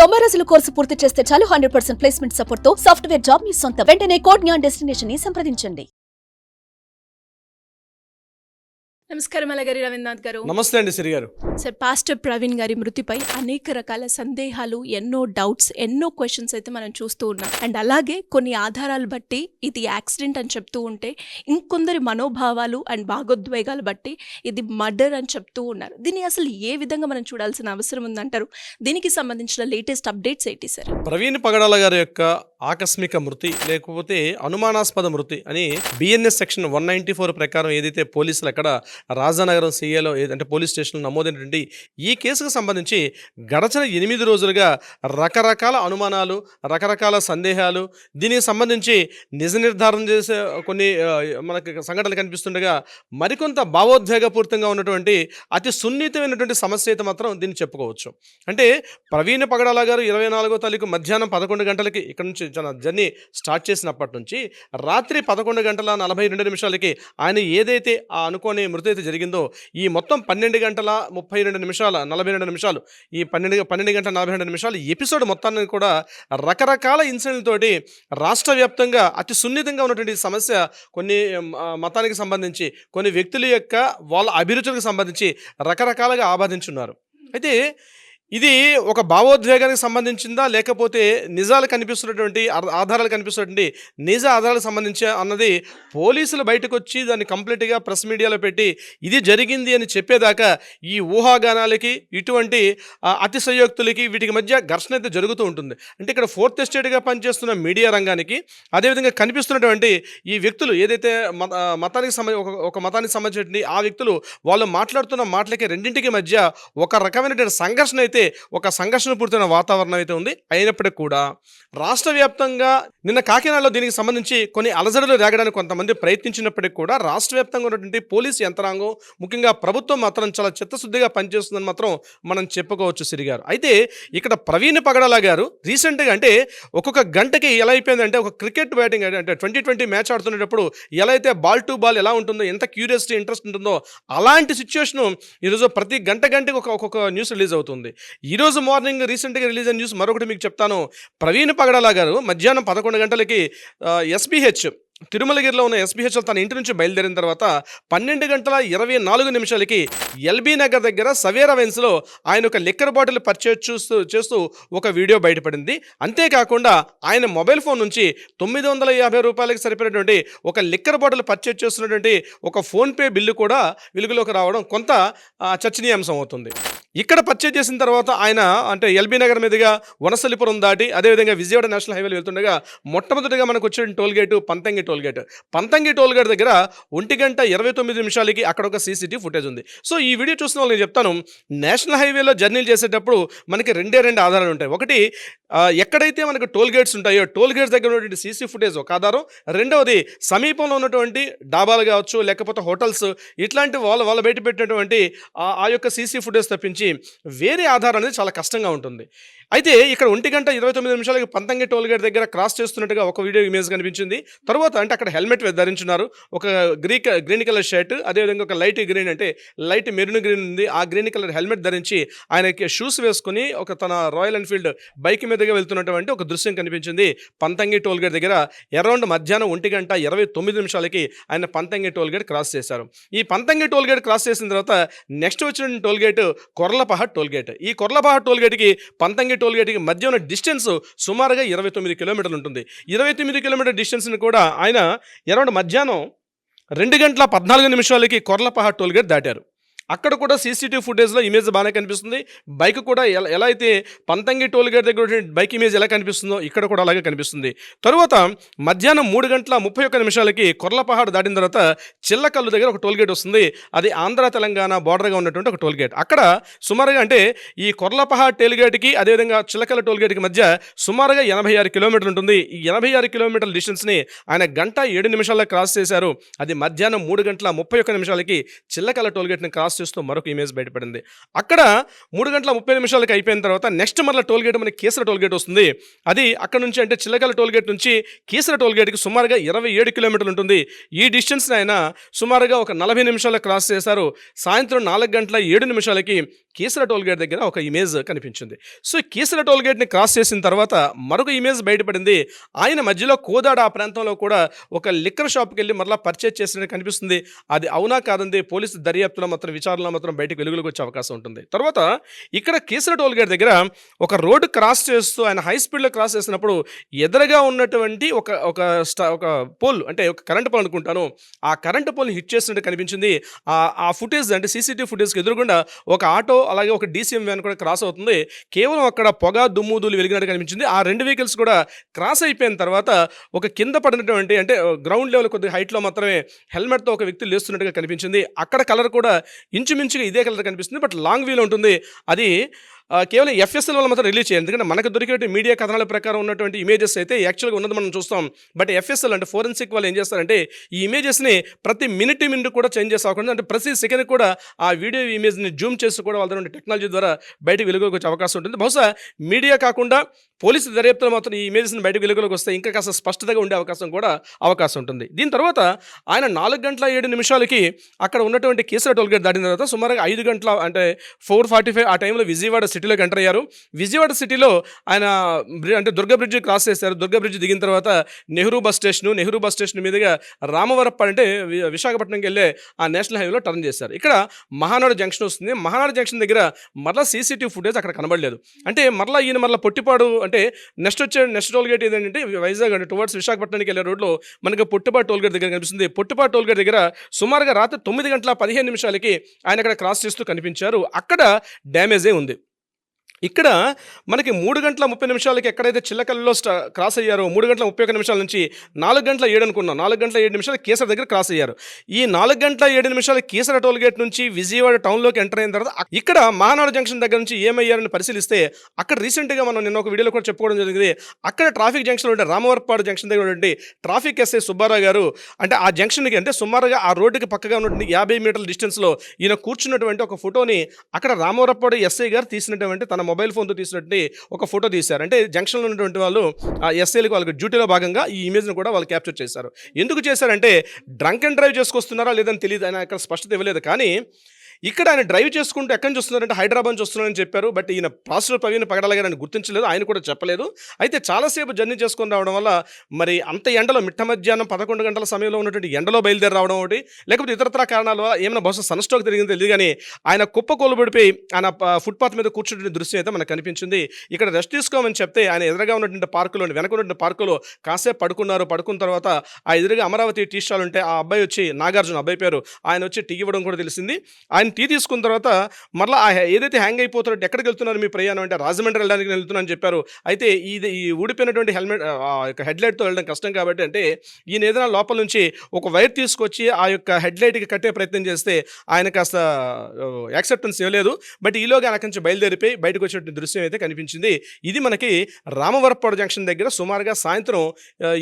90 రోజుల కోర్సు పూర్తి చేస్తే చాలు 100% ప్లేస్మెంట్ సపోర్ట్ తో సాఫ్ట్వేర్ జాబ్ మీ సొంతం. వెంటనే కోడ్ జ్ఞాన్ డెస్టినేషన్ ని సంప్రదించండి. నమస్కారం అలగారి రవీంద్రనాథ్ గారు. నమస్తే అండి సిరి గారు. సార్, పాస్టర్ ప్రవీణ్ గారి మృతిపై అనేక రకాల సందేహాలు, ఎన్నో డౌట్స్, ఎన్నో క్వశ్చన్స్ అయితే మనం చూస్తూ ఉన్నాం. అండ్ అలాగే కొన్ని ఆధారాలు బట్టి ఇది యాక్సిడెంట్ అని చెప్తూ ఉంటే, ఇంకొందరి మనోభావాలు అండ్ భాగోద్వేగాలు బట్టి ఇది మర్డర్ అని చెప్తూ ఉన్నారు. దీన్ని అసలు ఏ విధంగా మనం చూడాల్సిన అవసరం ఉందంటారు? దీనికి సంబంధించిన లేటెస్ట్ అప్డేట్స్ ఏంటి సార్? ప్రవీణ్ పగడాల గారి యొక్క ఆకస్మిక మృతి లేకపోతే అనుమానాస్పద మృతి అని బిఎన్ఎస్ సెక్షన్ 194 ప్రకారం ఏదైతే పోలీసులు అక్కడ రాజానగరం సిఏలో అంటే పోలీస్ స్టేషన్లో నమోదైనటువంటి ఈ కేసుకు సంబంధించి గడచిన 8 రోజులుగా రకరకాల అనుమానాలు, రకరకాల సందేహాలు, దీనికి సంబంధించి నిజ నిర్ధారణ చేసే కొన్ని మనకి సంఘటనలు కనిపిస్తుండగా మరికొంత భావోద్వేగపూరితంగా ఉన్నటువంటి అతి సున్నితమైనటువంటి సమస్య అయితే మాత్రం దీన్ని చెప్పుకోవచ్చు. అంటే ప్రవీణ్ పగడాల గారు 24వ తారీఖు మధ్యాహ్నం 11 గంటలకి ఇక్కడ నుంచి తన జర్నీ స్టార్ట్ చేసినప్పటి నుంచి రాత్రి 11 గంటల 42 నిమిషాలకి ఆయన ఏదైతే ఆ అనుకోని మృతి అయితే జరిగిందో ఈ మొత్తం 12 గంటల 32 నిమిషాల 42 నిమిషాలు ఈ 12 గంటల 42 నిమిషాలు ఎపిసోడ్ మొత్తాన్ని కూడా రకరకాల ఇన్సిడెంట్లతోటి రాష్ట్ర వ్యాప్తంగా అతి సున్నితంగా ఉన్నటువంటి సమస్య కొన్ని మతానికి సంబంధించి కొన్ని వ్యక్తుల యొక్క వాళ్ళ అభిరుచులకు సంబంధించి రకరకాలుగా ఆపాదించున్నారు. అయితే ఇది ఒక భావోద్వేగానికి సంబంధించిందా లేకపోతే నిజాలు కనిపిస్తున్నటువంటి ఆధారాలు కనిపిస్తున్నటువంటి నిజ ఆధారాలకు సంబంధించి అన్నది పోలీసులు బయటకు వచ్చి దాన్ని కంప్లీట్గా ప్రెస్ మీడియాలో పెట్టి ఇది జరిగింది అని చెప్పేదాకా ఈ ఊహాగానాలకి ఇటువంటి అతిశయోక్తులకి వీటికి మధ్య ఘర్షణ అయితే జరుగుతూ ఉంటుంది. అంటే ఇక్కడ ఫోర్త్ ఎస్టేట్గా పనిచేస్తున్న మీడియా రంగానికి అదేవిధంగా కనిపిస్తున్నటువంటి ఈ వ్యక్తులు ఏదైతే మతానికి ఒక మతానికి సంబంధించినటువంటి ఆ వ్యక్తులు వాళ్ళు మాట్లాడుతున్న మాటలకి రెండింటికి మధ్య ఒక రకమైనటువంటి సంఘర్షణ అయితే ఒక సంఘర్షణ పూర్తయిన వాతావరణం అయితే ఉంది. అయినప్పటికీ కూడా రాష్ట్ర వ్యాప్తంగా నిన్న కాకినాడలో దీనికి సంబంధించి కొన్ని అలజడులు రేగడానికి కొంతమంది ప్రయత్నించినప్పటికీ కూడా రాష్ట్ర వ్యాప్తంగా ఉన్నటువంటి పోలీసు యంత్రాంగం ముఖ్యంగా ప్రభుత్వం మాత్రం చాలా చిత్తశుద్ధిగా పనిచేస్తుందని మాత్రం మనం చెప్పుకోవచ్చు సిరి గారు. అయితే ఇక్కడ ప్రవీణ్ పగడాల గారు రీసెంట్గా అంటే ఒక్కొక్క గంటకి ఎలా అయిపోయిందంటే ఒక క్రికెట్ బ్యాటింగ్ అంటే 2020 మ్యాచ్ ఆడుతున్నప్పుడు ఎలా అయితే బాల్ టు బాల్ ఎలా ఉంటుందో ఎంత క్యూరియాసిటీ ఇంట్రెస్ట్ ఉంటుందో అలాంటి సిచ్యువేషను ఈరోజు ప్రతి గంటకి ఒక్కొక్క న్యూస్ రిలీజ్ అవుతుంది. ఈరోజు మార్నింగ్ రీసెంట్గా రిలీజ్ అయిన న్యూస్ మరొకటి మీకు చెప్తాను. ప్రవీణ్ పగడాల గారు మధ్యాహ్నం 11 గంటలకి ఎస్బీహెచ్ తిరుమలగిరిలో ఉన్న ఎస్బీహెచ్లో తన ఇంటి నుంచి బయలుదేరిన తర్వాత 12 గంటల 24 నిమిషాలకి ఎల్బీ నగర్ దగ్గర సవేరా వెన్స్లో ఆయన ఒక లిక్కర్ బాటిల్ పర్చేజ్ చేస్తూ ఒక వీడియో బయటపడింది. అంతేకాకుండా ఆయన మొబైల్ ఫోన్ నుంచి 950 రూపాయలకి సరిపోయినటువంటి ఒక లిక్కర్ బాటిల్ పర్చేజ్ చేస్తున్నటువంటి ఒక ఫోన్పే బిల్లు కూడా వెలుగులోకి రావడం కొంత చర్చనీయాంశం అవుతుంది. ఇక్కడ పర్చేజ్ చేసిన తర్వాత ఆయన అంటే ఎల్బీ నగర్ మీదుగా వనసలిపురం దాటి అదేవిధంగా విజయవాడ నేషనల్ హైవేలో వెళ్తుండగా మొట్టమొదటిగా మనకు వచ్చిన టోల్గేటు పంతంగి టోల్గేట్ దగ్గర 1 గంట 29 నిమిషాలకి అక్కడ ఒక సీసీటీవీ ఫుటేజ్ ఉంది. సో ఈ వీడియో చూసిన వాళ్ళు నేను చెప్తాను, నేషనల్ హైవేలో జర్నీలు చేసేటప్పుడు మనకి రెండే ఆధారాలు ఉంటాయి. ఒకటి ఎక్కడైతే మనకు టోల్ గేట్స్ ఉంటాయో టోల్ గేట్స్ దగ్గర ఉన్నటువంటి సీసీ ఫుటేజ్ ఒక ఆధారం, రెండవది సమీపంలో ఉన్నటువంటి డాబాలు కావచ్చు లేకపోతే హోటల్స్ ఇట్లాంటి వాళ్ళు బయట పెట్టినటువంటి ఆ యొక్క సీసీ ఫుటేజ్ తప్పించి వేరే ఆధారం అనేది చాలా కష్టంగా ఉంటుంది. అయితే ఇక్కడ 1 గంట 29 నిమిషాలకి పంతంగి టోల్ గేట్ దగ్గర క్రాస్ చేస్తున్నట్టుగా ఒక వీడియో ఇమేజ్ కనిపించింది. తర్వాత అంటే అక్కడ హెల్మెట్ ధరించున్నారు, ఒక గ్రీన్ కలర్ షర్ట్, అదేవిధంగా ఒక లైట్ గ్రీన్ అంటే లైట్ మెరూన్ గ్రీన్ ఉంది, ఆ గ్రీన్ కలర్ హెల్మెట్ ధరించి ఆయనకి షూస్ వేసుకుని ఒక తన రాయల్ ఎన్ఫీల్డ్ బైక్ మీదుగా వెళ్తున్నటువంటి ఒక దృశ్యం కనిపించింది పంతంగి టోల్ గేట్ దగ్గర. అరౌండ్ మధ్యాహ్నం 1 గంట 29 నిమిషాలకి ఆయన పంతంగి టోల్ గేట్ క్రాస్ చేశారు. ఈ పంతంగి టోల్ గేట్ క్రాస్ చేసిన తర్వాత నెక్స్ట్ వచ్చిన toll gate Korlapahad toll gate. ఈ కొర్లపహాడ్ టోల్ గేట్కి పంతంగి టోల్ గేట్కి మధ్య ఉన్న డిస్టెన్స్ సుమారుగా 29 కిలోమీటర్లు ఉంటుంది. 29 కిలోమీటర్ డిస్టెన్స్ని కూడా ఆయన అరౌండ్ మధ్యాహ్నం 2 గంటల 14 నిమిషాలకి కొర్లపహాడ్ టోల్ గేట్ దాటారు. అక్కడ కూడా సీసీటీవీ ఫుటేజ్లో ఇమేజ్ బాగానే కనిపిస్తుంది. బైక్ కూడా ఎలా అయితే పంతంగి టోల్ గేట్ దగ్గర బైక్ ఇమేజ్ ఎలా కనిపిస్తుందో ఇక్కడ కూడా అలాగే కనిపిస్తుంది. తరువాత మధ్యాహ్నం 3 గంటల 31 నిమిషాలకి కొర్లపహాడ్ దాటిన తర్వాత చిల్లకల్లు దగ్గర ఒక టోల్ గేట్ వస్తుంది. అది ఆంధ్ర తెలంగాణ బార్డర్గా ఉన్నటువంటి ఒక టోల్ గేట్. అక్కడ సుమారుగా అంటే ఈ కొర్లపహాడ్ టోల్ గేట్కి అదేవిధంగా చిల్లకల్లు టోల్ గేట్కి మధ్య సుమారుగా 86 కిలోమీటర్లు ఉంటుంది. ఈ 86 కిలోమీటర్ల డిస్టెన్స్ని ఆయన 1 గంట 7 నిమిషాల్లో క్రాస్ చేశారు. అది మధ్యాహ్నం 3 గంటల 31 నిమిషాలకి చిల్లకల్లు టోల్ గేట్ని క్రాస్ చేస్తూ మరొక ఇమేజ్ బయటపడింది. అక్కడ 3:30 అయిపోయిన తర్వాత నెక్స్ట్ మరలా టోల్ గేట్ మనకి కీసర టోల్ గేట్ వస్తుంది. అది అక్కడ నుంచి అంటే చిల్లకల టోల్ గేట్ నుంచి కీసర టోల్ గేట్కి సుమారుగా 27 కిలోమీటర్లు ఉంటుంది. ఈ డిస్టెన్స్ని ఆయన సుమారుగా ఒక 40 నిమిషాలు క్రాస్ చేశారు. సాయంత్రం 4:07 కీసర టోల్ గేట్ దగ్గర ఒక ఇమేజ్ కనిపించింది. సో కీసర టోల్ గేట్ని క్రాస్ చేసిన తర్వాత మరొక ఇమేజ్ బయటపడింది. ఆయన మధ్యలో కోదాడ ఆ ప్రాంతంలో కూడా ఒక లిక్కర్ షాప్కి వెళ్ళి మరలా పర్చేజ్ చేసినట్టు కనిపిస్తుంది. అది అవునా కాదండి పోలీసు దర్యాప్తులో మాత్రం విచారణలో మాత్రం బయటకు వెలుగులోకి వచ్చే అవకాశం ఉంటుంది. తర్వాత ఇక్కడ కీసర టోల్ గేట్ దగ్గర ఒక రోడ్డు క్రాస్ చేస్తూ ఆయన హై స్పీడ్లో క్రాస్ చేసినప్పుడు ఎదురుగా ఉన్నటువంటి ఒక పోల్ అంటే ఒక కరెంట్ పోల్ అనుకుంటాను, ఆ కరెంట్ పోల్ని హిట్ చేసినట్టు కనిపించింది. ఆ ఫుటేజ్ అంటే సీసీటీవీ ఫుటేజ్కి ఎదురుగుండా ఒక ఆటో అలాగే ఒక డీసీఎం వ్యాన్ కూడా క్రాస్ అవుతుంది. కేవలం అక్కడ పొగ దుమ్ము ధూళి వెలిగినట్టు కనిపించింది. ఆ రెండు వెహికల్స్ కూడా క్రాస్ అయిపోయిన తర్వాత ఒక కింద పడినటువంటి అంటే గ్రౌండ్ లెవెల్ కొద్దిగా హైట్లో మాత్రమే హెల్మెట్తో ఒక వ్యక్తి లేస్తున్నట్టుగా కనిపించింది. అక్కడ కలర్ కూడా ఇంచుమించుగా ఇదే కలర్ కనిపిస్తుంది. బట్ లాంగ్ వీల్ ఉంటుంది. అది కేవలం ఎఫ్ఎస్ఎల్ వల్ల మాత్రం రిలీజ్ చేయాలి. ఎందుకంటే మనకు దొరికే మీడియా కథనాల ప్రకారం ఉన్నటువంటి ఇమేజెస్ అయితే యాక్చువల్గా ఉన్నది మనం చూస్తాం. బట్ ఎఫ్ఎస్ఎల్ అంటే ఫోరెన్సిక్ వాళ్ళు ఏం చేస్తారంటే ఈ ఇమేజెస్ని ప్రతి మినిట్ కూడా చేంజ్ చేసి అవ్వకుండా అంటే ప్రతి సెకండ్ కూడా ఆ వీడియో ఇమేజ్ని జూమ్ చేసి కూడా వాళ్ళ టెక్నాలజీ ద్వారా బయటకు వెలుగులోకి వచ్చే అవకాశం ఉంటుంది. బహుశా మీడియా కాకుండా పోలీసు దర్యాప్తులో మాత్రం ఈ ఇమేజెస్ని బయటకు వెలుగులోకి వస్తే ఇంకా కాస్త స్పష్టతగా ఉండే అవకాశం ఉంటుంది. దీని తర్వాత ఆయన 4:07 అక్కడ ఉన్నటువంటి కీసర టోల్ గేట్ దాటిన తర్వాత సుమారుగా 5 గంటల అంటే 4:45 ఆ టైంలో విజయవాడ సిటీలోకి ఎంటర్ అయ్యారు. విజయవాడ సిటీలో ఆయన అంటే దుర్గా బ్రిడ్జ్ క్రాస్ చేశారు. దుర్గా బ్రిడ్జ్ దిగిన తర్వాత నెహ్రూ బస్ స్టేషన్ మీదుగా రామవరప్ప అంటే విశాఖపట్నంకి వెళ్ళే ఆ నేషనల్ హైవేలో టర్న్ చేశారు. ఇక్కడ మహానాడు జంక్షన్ వస్తుంది. మహానాడు జంక్షన్ దగ్గర మరలా సీసీటీవీ ఫుటేజ్ అక్కడ కనబడలేదు. అంటే మరలా పొట్టిపాడు అంటే నెక్స్ట్ టోల్ గేట్ ఏంటంటే వైజాగ్ అంటే టువర్డ్స్ విశాఖపట్నానికి వెళ్ళే రోడ్లో మనకి పొట్టిపాడు టోల్ గేట్ దగ్గర కనిపిస్తుంది. పొట్టిపాడు టోల్ గేట్ దగ్గర సుమారుగా రాత్రి 9:15 ఆయన అక్కడ క్రాస్ చేస్తూ కనిపించారు. అక్కడ డ్యామేజే ఉంది. ఇక్కడ మనకి 3:30 ఎక్కడైతే చిల్లకల్లో క్రాస్ అయ్యారో 3:31 నుంచి 4:07 అనుకున్నాం. 4:07 కీసర దగ్గర క్రాస్ అయ్యారు. ఈ 4:07 కీసర టోల్ గేట్ నుంచి విజయవాడ టౌన్లోకి ఎంటర్ అయిన తర్వాత ఇక్కడ మహానాడు జంక్షన్ దగ్గర నుంచి ఏమయ్యారని పరిశీలిస్తే అక్కడ రీసెంట్గా మనం నిన్న ఒక వీడియోలో కూడా చెప్పుకోవడం జరిగింది. అక్కడ ట్రాఫిక్ జంక్షన్ ఉంటే రామవరపాడు జంక్షన్ దగ్గర ఉన్నటువంటి ట్రాఫిక్ ఎస్ఐ సుబ్బారావు గారు అంటే ఆ జంక్షన్కి అంటే సుమారుగా ఆ రోడ్డుకి పక్కగా ఉన్నటువంటి 50 మీటర్ల డిస్టెన్స్లో ఈయన కూర్చున్నటువంటి ఒక ఫోటోని అక్కడ రామవరపాడు ఎస్ఐ గారు తీసినటువంటి తన మొబైల్ ఫోన్తో తీసినట్టు ఒక ఫోటో తీశారు. అంటే జంక్షన్లో ఉన్నటువంటి వాళ్ళు ఆ ఎస్ఐలకు వాళ్ళకి డ్యూటీలో భాగంగా ఈ ఇమేజ్ను కూడా వాళ్ళు క్యాప్చర్ చేశారు. ఎందుకు చేశారంటే డ్రంక్ అండ్ డ్రైవ్ చేసుకొస్తున్నారా లేదని తెలియదు, ఆయన అక్కడ స్పష్టత ఇవ్వలేదు. కానీ ఇక్కడ ఆయన డ్రైవ్ చేసుకుంటూ ఎక్కడి నుంచి వస్తున్నారంటే హైదరాబాద్ నుంచి వస్తున్నారని చెప్పారు. బట్ ఈయన ప్రాసెసర్ ప్రవీణ్ పగడాల గారు ఆయన గుర్తించలేదు, ఆయన కూడా చెప్పలేదు. అయితే చాలాసేపు జర్నీ చేసుకొని రావడం వల్ల మరి అంత ఎండలో మిట్ట మధ్యాహ్నం 11 గంటల సమయంలో ఉన్నటువంటి ఎండలో బయలుదేరి రావడం ఒకటి, లేకపోతే ఇతరత్ర కారణాల వల్ల ఏమైనా బహుశా సన్ స్ట్రోక్ జరిగిందో తెలియదు. కానీ ఆయన కుప్పకూలబడిపోయి ఆయన ఫుట్పాత్ మీద కూర్చుంటున్న దృశ్యం అయితే మనకు కనిపించింది. ఇక్కడ రెస్ట్ తీసుకోమని చెప్తే ఆయన ఎదురుగా ఉన్నటువంటి పార్కులో వెనక ఉన్నటువంటి పార్కులో కాసేపు పడుకున్న తర్వాత ఆ ఎదురుగా అమరావతి టీ స్టాల్ ఉంటే ఆ అబ్బాయి వచ్చి నాగార్జున అబ్బాయి పేరు ఆయన వచ్చి టీ ఇవ్వడం కూడా తెలిసింది. ఆయన టీ తీసుకున్న తర్వాత మరలా ఏదైతే హ్యాంగ్ అయిపోతున్నాడు ఎక్కడికి వెళ్తున్నారు మీ ప్రయాణం అంటే రాజమండ్రి వెళ్ళడానికి వెళ్తున్నాను చెప్పారు. అయితే ఈ ఊడిపోయినటువంటి హెడ్లైట్తో వెళ్ళడం కష్టం కాబట్టి అంటే ఈయన ఏదైనా లోపల నుంచి ఒక వైర్ తీసుకొచ్చి ఆ యొక్క హెడ్లైట్కి కట్టే ప్రయత్నం చేస్తే ఆయన కాస్త యాక్సెప్టెన్స్ ఇవ్వలేదు. బట్ ఈలోగా ఆయన నుంచి బయలుదేరిపోయి బయటకు వచ్చే దృశ్యం అయితే కనిపించింది. ఇది మనకి రామవరపాడు జంక్షన్ దగ్గర సుమారుగా సాయంత్రం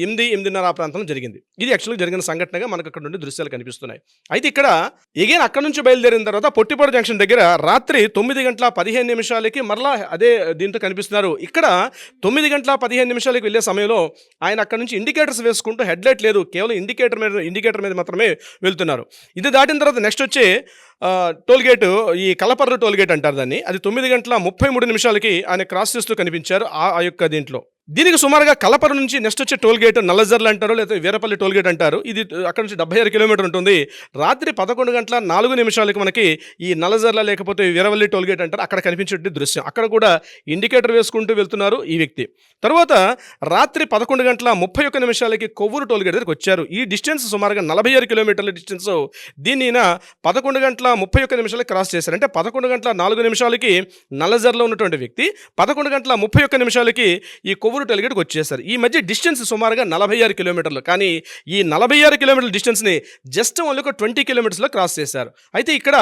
8:30 ఆ ప్రాంతంలో జరిగింది. ఇది యాక్చువల్గా జరిగిన సంఘటనగా మనకు అక్కడ నుండి దృశ్యాలు కనిపిస్తున్నాయి. అయితే ఇక్కడ ఎగైన్ అక్కడ నుంచి బయలుదేరిన తర్వాత పొట్టిపాడు జంక్షన్ దగ్గర రాత్రి 9:15 మరలా అదే దీంతో కనిపిస్తున్నారు. ఇక్కడ 9:15 వెళ్ళే సమయంలో ఆయన అక్కడ నుంచి ఇండికేటర్స్ వేసుకుంటూ హెడ్లైట్ లేదు, కేవలం ఇండికేటర్ మీద మాత్రమే వెళ్తున్నారు. ఇది దాటిన తర్వాత నెక్స్ట్ వచ్చే టోల్గేట్ ఈ కలపర్రు టోల్గేట్ అంటారు దాన్ని. అది 9:33 ఆయన క్రాస్ చేస్తూ కనిపించారు ఆ యొక్క దీంట్లో. దీనికి సుమారుగా కలపర నుంచి నెక్స్ట్ వచ్చే టోల్గేట్ నల్లజర్లు అంటారు, లేకపోతే వీరపల్లి టోల్గేట్ అంటారు. ఇది అక్కడ నుంచి 76 కిలోమీటర్ ఉంటుంది. రాత్రి 11:04 మనకి ఈ నల్లజర్ల లేకపోతే వీరవల్లి టోల్గేట్ అంటారు అక్కడ కనిపించే దృశ్యం. అక్కడ కూడా ఇండికేటర్ వేసుకుంటూ వెళ్తున్నారు ఈ వ్యక్తి. తర్వాత రాత్రి 11:31 కొవ్వూరు టోల్గేట్ దగ్గరికి వచ్చారు. ఈ డిస్టెన్స్ సుమారుగా 46 కిలోమీటర్ల డిస్టెన్స్. దీన్ని 11:31 క్రాస్ చేశారు. అంటే 11:04 నల్లజర్లో ఉన్నటువంటి వ్యక్తి 11:31 ఈ కొవ్వూరు కొవ్వూరు టోల్గేట్కి వచ్చేసారు. ఈ మధ్య డిస్టెన్స్ సుమారుగా 46 కిలోమీటర్లు. కానీ ఈ 46 కిలోమీటర్ల డిస్టెన్స్ని జస్ట్ ఓన్లీ ఒక 20 కిలోమీటర్స్లో క్రాస్ చేశారు. అయితే ఇక్కడ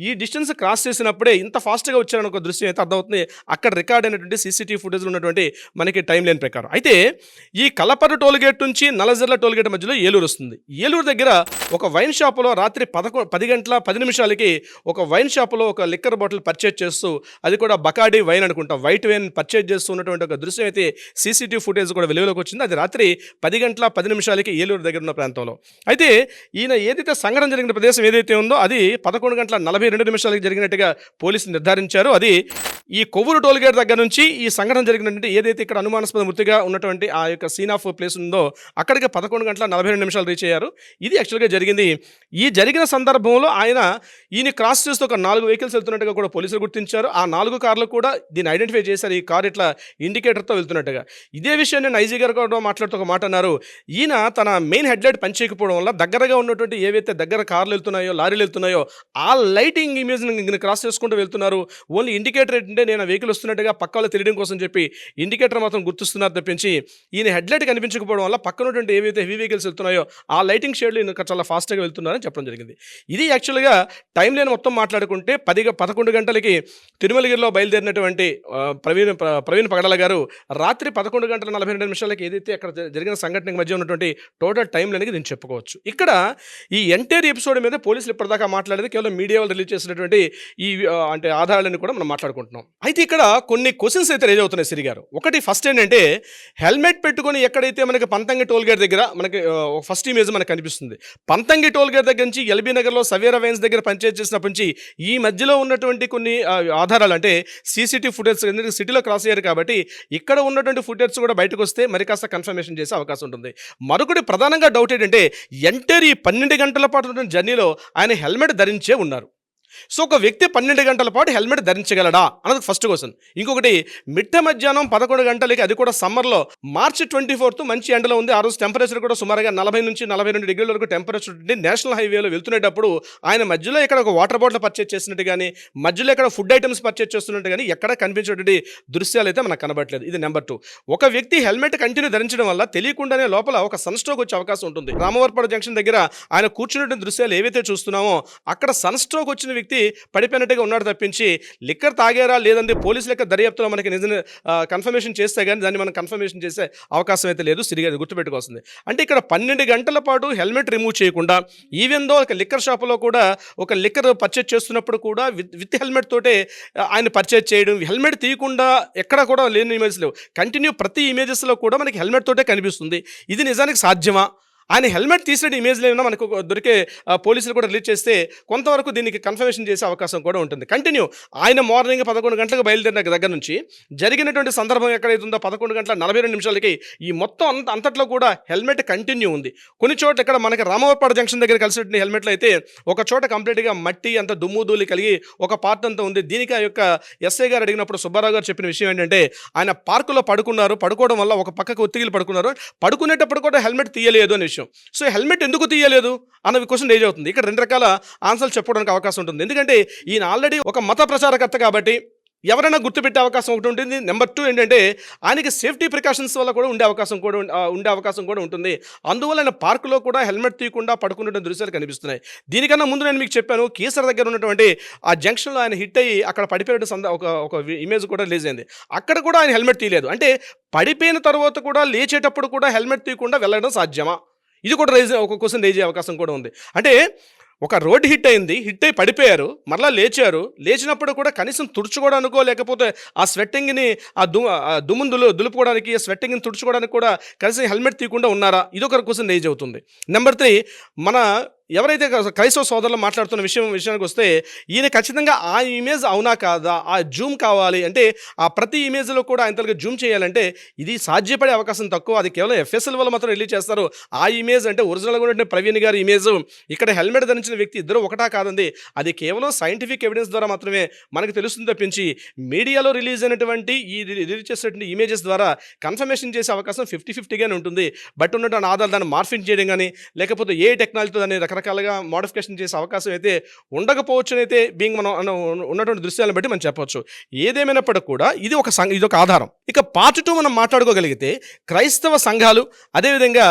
ఈ డిస్టెన్స్ క్రాస్ చేసినప్పుడే ఇంత ఫాస్ట్గా వచ్చారని ఒక దృశ్యం అయితే అర్థమవుతుంది. అక్కడ రికార్డ్ అయినటువంటి సీసీటీవీ ఫుటేజ్లో ఉన్నటువంటి మనకి టైం లైన్ ప్రకారం. అయితే ఈ కలపర్రు టోల్గేట్ నుంచి నల్లజర్ల టోల్గేట్ మధ్యలో ఏలూరు వస్తుంది. ఏలూరు దగ్గర ఒక వైన్ షాపులో రాత్రి 10 గంటల 10 నిమిషాలకి ఒక వైన్ షాపులో ఒక లిక్కర్ బాటిల్ పర్చేజ్ చేస్తూ, అది కూడా బకాడీ వైన్ అనుకుంటా, వైట్ వైన్ పర్చేజ్ చేస్తూ ఉన్నటువంటి ఒక దృశ్యం అయితే సీసీటీవీ ఫుటేజ్ కూడా వెలుగులోకి వచ్చింది. అది రాత్రి 10 గంటల 10 నిమిషాలకి ఏలూరు దగ్గర ఉన్న ప్రాంతంలో. అయితే ఈయన ఏదైతే సంఘటన జరిగిన ప్రదేశం ఏదైతే ఉందో అది 11 గంటల 42 నిమిషాలకి జరిగినట్టుగా పోలీసులు నిర్ధారించారు. అది ఈ కొవ్వూరు టోల్గేట్ దగ్గర నుంచి ఈ సంఘటన జరిగినటువంటి ఏదైతే ఇక్కడ అనుమానాస్పద మృతిగా ఉన్నటువంటి ఆ యొక్క సీన్ ఆఫ్ ప్లేస్ ఉందో అక్కడికి 11 గంటల 42 నిమిషాలు రీచ్ అయ్యారు. ఇది యాక్చువల్గా జరిగింది. ఈ జరిగిన సందర్భంలో ఈయన క్రాస్ చేస్తూ ఒక 4 వెహికల్స్ వెళ్తున్నట్టుగా కూడా పోలీసులు గుర్తించారు. ఆ 4 కార్లు కూడా దీన్ని ఐడెంటిఫై చేశారు. ఈ కార్ ఇట్లా ఇండికేటర్తో వెళ్తున్నట్టుగా. ఇదే విషయాన్ని నేను ఐజీ గారు కూడా మాట్లాడుతూ ఒక మాట అన్నారు. ఈయన తన మెయిన్ హెడ్లైట్ పనిచేయకపోవడం వల్ల దగ్గరగా ఉన్నటువంటి ఏవైతే దగ్గర కార్లు వెళ్తున్నాయో, లారీలు వెళ్తున్నాయో ఆ లైటింగ్ ఇమేజ్ని క్రాస్ చేసుకుంటూ వెళ్తున్నారు. ఓన్లీ ఇండికేటర్ ఏంటంటే నేను వెహికల్ వస్తున్నట్టుగా పక్కలో తెలియడం కోసం చెప్పి ఇండికేటర్ మాత్రం గుర్తిస్తున్నారు తప్పించి ఈయన హెడ్లైట్ కనిపించకపోవడం వల్ల పక్కన ఉన్నటువంటి ఏవైతే హెవీ వెహికల్స్ వెళ్తున్నాయో ఆ లైటింగ్ షేడ్లు ఈయన చాలా ఫాస్ట్గా వెళ్తున్నారని చెప్పడం జరిగింది. ఇది యాక్చువల్గా టైం లైన్ మొత్తం మాట్లాడుకుంటే 11 గంటలకి తిరుమలగిరిలో బయలుదేరినటువంటి ప్రవీణ్ పగడాల గారు రాత్రి 11 గంటల 42 నిమిషాలకి ఏదైతే అక్కడ జరిగిన సంఘటనకి మధ్య ఉన్నటువంటి టోటల్ టైం లైన్ దీన్ని చెప్పుకోవచ్చు. ఇక్కడ ఈ ఎంటైర్ ఎపిసోడ్ మీద పోలీసులు ఇప్పటిదాకా మాట్లాడేది కేవలం మీడియా వాళ్ళు రిలీజ్ చేసినటువంటి ఈ అంటే ఆధారాలను కూడా మనం మాట్లాడుకుంటున్నాం. అయితే ఇక్కడ కొన్ని క్వశ్చన్స్ అయితే రేజ్ అవుతున్నాయి సిరి గారు. ఒకటి ఫస్ట్ ఏంటంటే హెల్మెట్ పెట్టుకొని ఎక్కడైతే మనకి పంతంగి టోల్గేట్ దగ్గర మనకి ఫస్ట్ ఇమేజ్ మనకు కనిపిస్తుంది. పంతంగి టోల్గేట్ దగ్గర నుంచి ఎల్బీ నగర్లో సవేరా వైన్స్ దగ్గర పనిచేసి చేసినప్పటి నుంచి ఈ మధ్యలో ఉన్నటువంటి కొన్ని ఆధారాలు అంటే సీసీటీవీ ఫుటేజ్ ఎందుకంటే సిటీలో క్రాస్ అయ్యారు కాబట్టి ఇక్కడ ఉన్నటువంటి ఫుటేజ్ కూడా బయటకు వస్తే మరి కాస్త కన్ఫర్మేషన్ చేసే అవకాశం ఉంటుంది. మరొకటి ప్రధానంగా డౌట్ ఏంటంటే ఎంటైర్ ఈ 12 గంటల పాటు ఉన్నటువంటి జర్నీలో ఆయన హెల్మెట్ ధరించే ఉన్నారు. సో ఒక వ్యక్తి 12 గంటల పాటు హెల్మెట్ ధరించగలడా అన్నది ఫస్ట్ క్వశ్చన్. ఇంకొకటి మిట్ట మధ్యాహ్నం 11 గంటలకి, అది కూడా సమ్మర్లో మార్చి 24 మంచి ఎండలో ఉంది. ఆ రోజు టెంపరేచర్ కూడా సుమారుగా 40 నుంచి 42 డిగ్రీల వరకు టెంపరేచర్ ఉంటుంది. నేషనల్ హైవేలో వెళ్తున్నప్పుడు ఆయన మధ్యలో ఇక్కడ ఒక వాటర్ బాటిల్ పర్చేజ్ చేసినట్టు కానీ మధ్యలో ఇక్కడ ఫుడ్ ఐటమ్స్ పర్చేజ్ చేస్తున్నట్టు కానీ ఎక్కడ కనిపించేటువంటి దృశ్యాలు అయితే మనకు కనబడట్లేదు. ఇది నెంబర్ 2. ఒక వ్యక్తి హెల్మెట్ కంటిన్యూ ధరించడం వల్ల తెలియకుండానే లోపల ఒక సన్ స్ట్రోక్ వచ్చే అవకాశం ఉంటుంది. రామవరపాడు జంక్షన్ దగ్గర ఆయన కూర్చున్నటువంటి దృశ్యాలు ఏవైతే చూస్తున్నామో అక్కడ సన్ స్ట్రోక్ వచ్చిన వ్యక్తి పడిపోయినట్టుగా ఉన్నాడు తప్పించి లిక్కర్ తాగారా లేదంటే పోలీసుల యొక్క దర్యాప్తులో మనకి నిజంగా కన్ఫర్మేషన్ చేస్తే కానీ దాన్ని మనం కన్ఫర్మేషన్ చేసే అవకాశం అయితే లేదు. సిరిగా గుర్తుపెట్టుకోవాల్సింది అంటే ఇక్కడ 12 గంటల పాటు హెల్మెట్ రిమూవ్ చేయకుండా ఈవెన్ దో ఒక లిక్కర్ షాపులో కూడా ఒక లిక్కర్ పర్చేజ్ చేస్తున్నప్పుడు కూడా విత్ హెల్మెట్ తోటే ఆయన పర్చేజ్ చేయడం, హెల్మెట్ తీయకుండా ఎక్కడ కూడా లేని ఇమేజ్ లేవు. కంటిన్యూ ప్రతి ఇమేజెస్లో కూడా మనకి హెల్మెట్ తోటే కనిపిస్తుంది. ఇది నిజానికి సాధ్యమా? ఆయన హెల్మెట్ తీసిన ఇమేజ్లో ఏమైనా మనకు దొరికే పోలీసులు కూడా రిలీజ్ చేస్తే కొంతవరకు దీనికి కన్ఫర్మేషన్ చేసే అవకాశం కూడా ఉంటుంది. కంటిన్యూ ఆయన మార్నింగ్ 11 గంటలకు బయలుదేరిన దగ్గర నుంచి జరిగినటువంటి సందర్భం ఎక్కడైతే ఉందో 11 గంటల 42 నిమిషాలకి ఈ మొత్తం అంతట్లో కూడా హెల్మెట్ కంటిన్యూ ఉంది. కొన్ని చోట్ల ఇక్కడ మనకి రామవరపాడు జంక్షన్ దగ్గర కలిసినటువంటి హెల్మెట్లు అయితే ఒక చోట కంప్లీట్గా మట్టి అంత దుమ్ము ధూళి కలిగి ఒక పార్ట్ అంతా ఉంది. దీనికి ఆ యొక్క ఎస్ఐ గారు అడిగినప్పుడు సుబ్బారావు గారు చెప్పిన విషయం ఏంటంటే ఆయన పార్కులో పడుకోవడం వల్ల ఒక పక్కకు ఒత్తిగిలు పడుకున్నారు, పడుకునేటప్పుడు కూడా హెల్మెట్ తీయలేదు అనే విషయం. సో హెల్మెట్ ఎందుకు తీయలేదు అన్న క్వశ్చన్ రేజ్ అవుతుంది. ఇక్కడ 2 రకాల ఆన్సర్లు చెప్పడానికి అవకాశం ఉంటుంది. ఎందుకంటే ఈయన ఆల్రెడీ ఒక మత ప్రచారకర్త కాబట్టి ఎవరైనా గుర్తుపెట్టే అవకాశం ఒకటి ఉంటుంది. నెంబర్ 2 ఏంటంటే ఆయనకి సేఫ్టీ ప్రికాషన్స్ వల్ల కూడా ఉండే అవకాశం కూడా ఉంటుంది. అందువల్ల ఆయన పార్కులో కూడా హెల్మెట్ తీయకుండా పడుకునే దృశ్యాలు కనిపిస్తున్నాయి. దీనికన్నా ముందు నేను మీకు చెప్పాను కీసర దగ్గర ఉన్నటువంటి ఆ జంక్షన్లో ఆయన హిట్ అయ్యి అక్కడ పడిపోయిన ఒక ఇమేజ్ కూడా రిలీజ్ అయింది. అక్కడ కూడా ఆయన హెల్మెట్ తీయలేదు. అంటే పడిపోయిన తర్వాత కూడా లేచేటప్పుడు కూడా హెల్మెట్ తీయకుండా వెళ్ళడం సాధ్యమా? ఇది కూడా ఒక క్వశ్చన్ రేజ్ అయ్యే అవకాశం కూడా ఉంది. అంటే ఒక రోడ్ హిట్ అయింది, హిట్ అయి పడిపోయారు, మరలా లేచినప్పుడు కూడా కనీసం తుడుచుకోవడానికో లేకపోతే ఆ స్వెట్టింగ్ని దుమ్మును దులుపుకోవడానికి ఆ స్వెట్టింగ్ని తుడుచుకోవడానికి కూడా కనీసం హెల్మెట్ తీయకుండా ఉన్నారా? ఇదొక క్వశ్చన్ రేజ్ అవుతుంది. నెంబర్ 3 మన ఎవరైతే క్రైస్తవ సోదరులు మాట్లాడుతున్న విషయానికి వస్తే ఈయన ఖచ్చితంగా ఆ ఇమేజ్ అవునా కాదా, ఆ జూమ్ కావాలి అంటే ఆ ప్రతి ఇమేజ్లో కూడా ఆయనతో జూమ్ చేయాలంటే ఇది సాధ్యపడే అవకాశం తక్కువ. అది కేవలం ఎఫ్ఎస్ఎల్ వల్ల మాత్రం రిలీజ్ చేస్తారు. ఆ ఇమేజ్ అంటే ఒరిజినల్గా ఉన్న ప్రవీణ్ గారి ఇమేజ్, ఇక్కడ హెల్మెట్ ధరించిన వ్యక్తి ఇద్దరు ఒకటా కాదండి. అది కేవలం సైంటిఫిక్ ఎవిడెన్స్ ద్వారా మాత్రమే మనకు తెలుస్తుంది తప్పించి మీడియాలో రిలీజ్ అయినటువంటి ఈ రిలీజ్ చేసినటువంటి ఇమేజెస్ ద్వారా కన్ఫర్మేషన్ చేసే అవకాశం 50-50గానే ఉంటుంది. బట్ ఉన్నటువంటి ఆధారాలు దాన్ని మార్ఫింగ్ చేయడం కానీ లేకపోతే ఏ టెక్నాలజీతో దాన్ని రకరకాల రకరకాలుగా మోడిఫికేషన్ చేసే అవకాశం అయితే ఉండకపోవచ్చు అయితే మనం ఉన్నటువంటి దృశ్యాలను బట్టి మనం చెప్పవచ్చు. ఏదేమైనప్పటికీ కూడా ఇది ఒక ఆధారం. ఇక పార్ట్ 2 మనం మాట్లాడుకోగలిగితే క్రైస్తవ సంఘాలు అదేవిధంగా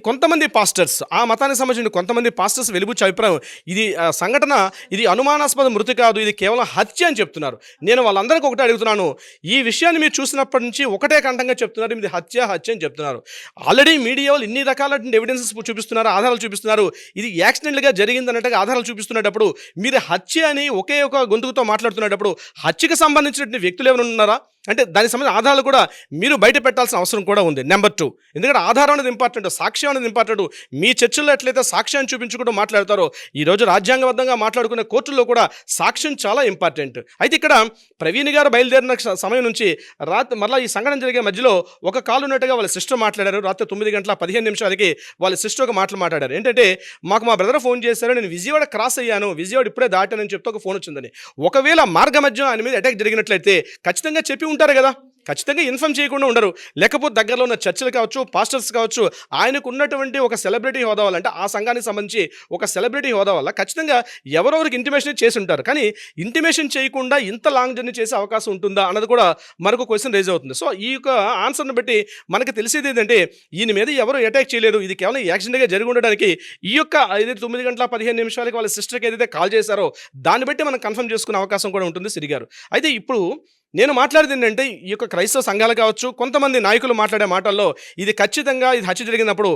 కొంతమంది పాస్టర్స్, ఆ మతానికి సంబంధించిన కొంతమంది పాస్టర్స్ వెలుబుచ్చే అభిప్రాయం ఇది సంఘటన ఇది అనుమానాస్పద మృతి కాదు, ఇది కేవలం హత్య అని చెప్తున్నారు. నేను వాళ్ళందరికీ ఒకటే అడుగుతున్నాను, ఈ విషయాన్ని మీరు చూసినప్పటి నుంచి ఒకటే కంఠంగా చెప్తున్నారు, ఇది హత్య అని చెప్తున్నారు. ఆల్రెడీ మీడియా వాళ్ళు ఇన్ని రకాల ఎవిడెన్సెస్ చూపిస్తున్నారు, ఆధారాలు చూపిస్తున్నారు. ఇది యాక్సిడెంట్గా జరిగింది అన్నట్టుగా ఆధారాలు చూపిస్తున్నప్పుడు మీరు హత్య అని ఒకే ఒక గొంతుకుతో మాట్లాడుతున్నప్పుడు హత్యకు సంబంధించినటువంటి వ్యక్తులు ఎవరు ఉన్నారా అంటే దానికి సంబంధించిన ఆధారాలు కూడా మీరు బయట పెట్టాల్సిన అవసరం కూడా ఉంది. నెంబర్ 2, ఎందుకంటే ఆధారం అనేది ఇంపార్టెంట్, సాక్ష్యం అనేది ఇంపార్టెంట్. మీ చర్చల్లో ఎట్లయితే సాక్ష్యాన్ని చూపించుకుంటూ మాట్లాడతారో ఈరోజు రాజ్యాంగబద్ధంగా మాట్లాడుకునే కోర్టుల్లో కూడా సాక్ష్యం చాలా ఇంపార్టెంట్. అయితే ఇక్కడ ప్రవీణ్ గారు బయలుదేరిన సమయం నుంచి రాత్రి మరలా ఈ సంఘటన జరిగే మధ్యలో ఒక కాల్ ఉన్నట్టుగా వాళ్ళ సిస్టర్ మాట్లాడారు. రాత్రి 9:15 వాళ్ళ సిస్టర్ ఒక మాట్లాడారు. ఏంటంటే మాకు మా బ్రదర్ ఫోన్ చేశారు, నేను విజయవాడ క్రాస్ అయ్యాను, విజయవాడ ఇప్పుడే దాటానని చెప్తే ఒక ఫోన్ వచ్చిందని. ఒకవేళ మార్గ మధ్యం ఆయన మీద అటాక్ జరిగినట్లయితే ఖచ్చితంగా చెప్పి ఉంటారు కదా, ఖచ్చితంగా ఇన్ఫార్మ్ చేయకుండా ఉండరు. లేకపోతే దగ్గరలో ఉన్న చర్చలు కావచ్చు, పాస్టర్స్ కావచ్చు, ఆయనకు ఉన్నటువంటి ఒక సెలబ్రిటీ హోదా వల్ల, అంటే ఆ సంఘానికి సంబంధించి ఒక సెలబ్రిటీ హోదా వల్ల ఖచ్చితంగా ఎవరెవరికి ఇంటిమేషన్ చేసి ఉంటారు. కానీ ఇంటిమేషన్ చేయకుండా ఇంత లాంగ్ జర్నీ చేసే అవకాశం ఉంటుందా అన్నది కూడా మరొక క్వశ్చన్ రైజ్ అవుతుంది. సో ఈ యొక్క ఆన్సర్ని బట్టి మనకు తెలిసేది ఏంటంటే ఈయన మీద ఎవరు అటాక్ చేయలేదు, ఇది కేవలం యాక్సిడెంట్గా జరిగి ఉండడానికి ఈ యొక్క ఏదైతే 9:15 వాళ్ళ సిస్టర్కి ఏదైతే కాల్ చేశారో దాన్ని బట్టి మనం కన్ఫర్మ్ చేసుకునే అవకాశం కూడా ఉంటుంది సిరి గారు. అయితే ఇప్పుడు నేను మాట్లాడేది ఏంటంటే ఈ యొక్క క్రైస్తవ సంఘాలు కావచ్చు, కొంతమంది నాయకులు మాట్లాడే మాటల్లో ఇది ఖచ్చితంగా ఇది హత్య జరిగినప్పుడు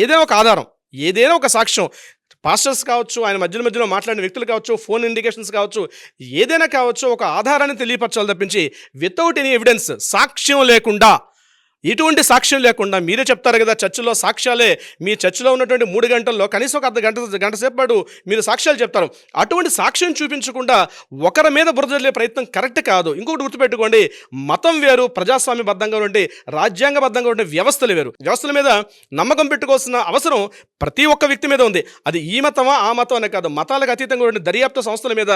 ఏదైనా ఒక ఆధారం, ఏదైనా ఒక సాక్ష్యం, పాస్టర్స్ కావచ్చు, ఆయన మధ్యలో మాట్లాడిన వ్యక్తులు కావచ్చు, ఫోన్ ఇండికేషన్స్ కావచ్చు, ఏదైనా కావచ్చు, ఒక ఆధారాన్ని తెలియపరచాలి తప్పించి వితౌట్ ఎనీ ఎవిడెన్స్, సాక్ష్యం లేకుండా, ఎటువంటి సాక్ష్యం లేకుండా మీరే చెప్తారు కదా చర్చిలో సాక్ష్యాలే, మీ చర్చిలో ఉన్నటువంటి 3 గంటల్లో కనీసం ఒక గంట సేపు పాటు మీరు సాక్ష్యాలు చెప్తారు. అటువంటి సాక్ష్యం చూపించకుండా ఒకరి మీద బురద జల్లే ప్రయత్నం కరెక్ట్ కాదు. ఇంకొకటి గుర్తుపెట్టుకోండి, మతం వేరు, ప్రజాస్వామ్యబద్ధంగా ఉండే రాజ్యాంగబద్ధంగా ఉండే వ్యవస్థలు వేరు. వ్యవస్థల మీద నమ్మకం పెట్టుకోవాల్సిన అవసరం ప్రతి ఒక్క వ్యక్తి మీద ఉంది. అది ఈ మతమా ఆ మతం అనే కాదు, మతాలకు అతీతంగా ఉండే దర్యాప్తు సంస్థల మీద,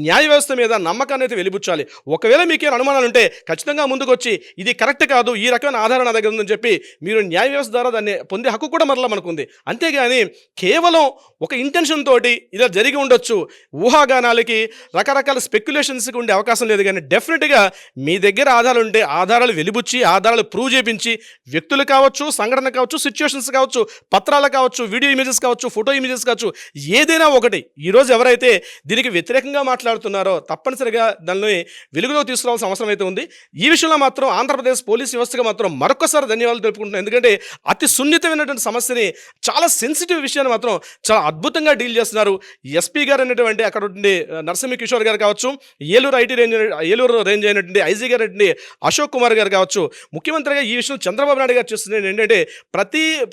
న్యాయ వ్యవస్థ మీద నమ్మకాన్ని అయితే వెలిబుచ్చాలి. ఒకవేళ మీకేమైనా అనుమానాలు ఉంటే ఖచ్చితంగా ముందుకు వచ్చి ఇది కరెక్ట్ కాదు, ఈ రకమైన ఆధారం నా దగ్గర ఉందని చెప్పి మీరు న్యాయ వ్యవస్థ ద్వారా దాన్ని పొందే హక్కు కూడా మరలా మనకు ఉంది. అంతేగాని కేవలం ఒక ఇంటెన్షన్ తోటి ఇలా జరిగి ఉండొచ్చు, ఊహాగానాలకి రకరకాల స్పెక్యులేషన్స్కి ఉండే అవకాశం లేదు. కానీ డెఫినెట్గా మీ దగ్గర ఆధారాలు ఉంటే ఆధారాలు వెలిబుచ్చి, ఆధారాలు ప్రూవ్ చేయించి, వ్యక్తులు కావచ్చు, సంఘటన కావచ్చు, సిచ్యువేషన్స్ కావచ్చు, పత్రాలు కావచ్చు, వీడియో ఇమేజెస్ కావచ్చు, ఫోటో ఇమేజెస్ కావచ్చు, ఏదైనా ఒకటి ఈరోజు ఎవరైతే దీనికి వ్యతిరేకంగా మాట్లాడుతున్నారో తప్పనిసరిగా దాన్ని వెలుగులో తీసుకురావాల్సిన అవసరం అయితే ఉంది. ఈ విషయంలో మాత్రం ఆంధ్రప్రదేశ్ పోలీస్ వ్యవస్థగా మాత్రం మరొకసారి ధన్యవాదాలు తెలుపుకుంటున్నాను. ఎందుకంటే అతి సున్నితమైనటువంటి సమస్యని, చాలా సెన్సిటివ్ విషయాన్ని మాత్రం చాలా అద్భుతంగా డీల్ చేస్తున్నారు. ఎస్పీ గారు అనేటువంటి అక్కడ ఉండే నరసింహ కిషోర్ గారు కావచ్చు, ఏలూరు రేంజ్ అయినటువంటి ఐజీ గారు అంటే అశోక్ కుమార్ గారు కావచ్చు, ముఖ్యమంత్రిగా ఈ విషయం చంద్రబాబు నాయుడు గారు చేస్తున్నారు. ఏంటంటే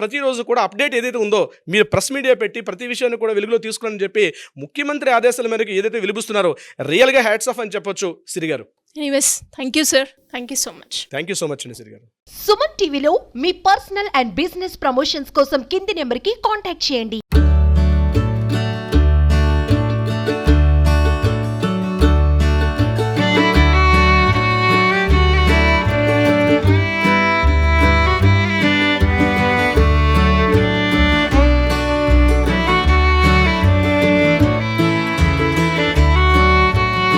ప్రతిరోజు కూడా అప్డేట్ ఏదైతే ఉందో మీరు ప్రెస్ మీడియా పెట్టి ప్రతి విషయాన్ని కూడా వెలుగులో తీసుకుని చెప్పి ముఖ్యమంత్రి ఆదేశాల మేరకు ఏదైతే వెలుబుస్తున్నారో రియల్గా హ్యాట్స్ ఆఫ్ అని చెప్పొచ్చు సిరి గారు. Anyways thank you sir, thank you so much. Thank you so much అండి సిరి గారు. సుమన్ టీవీలో మీ పర్సనల్ అండ్ బిజినెస్ ప్రమోషన్స్ కోసం కింది నెంబర్కి కాంటాక్ట్ చేయండి.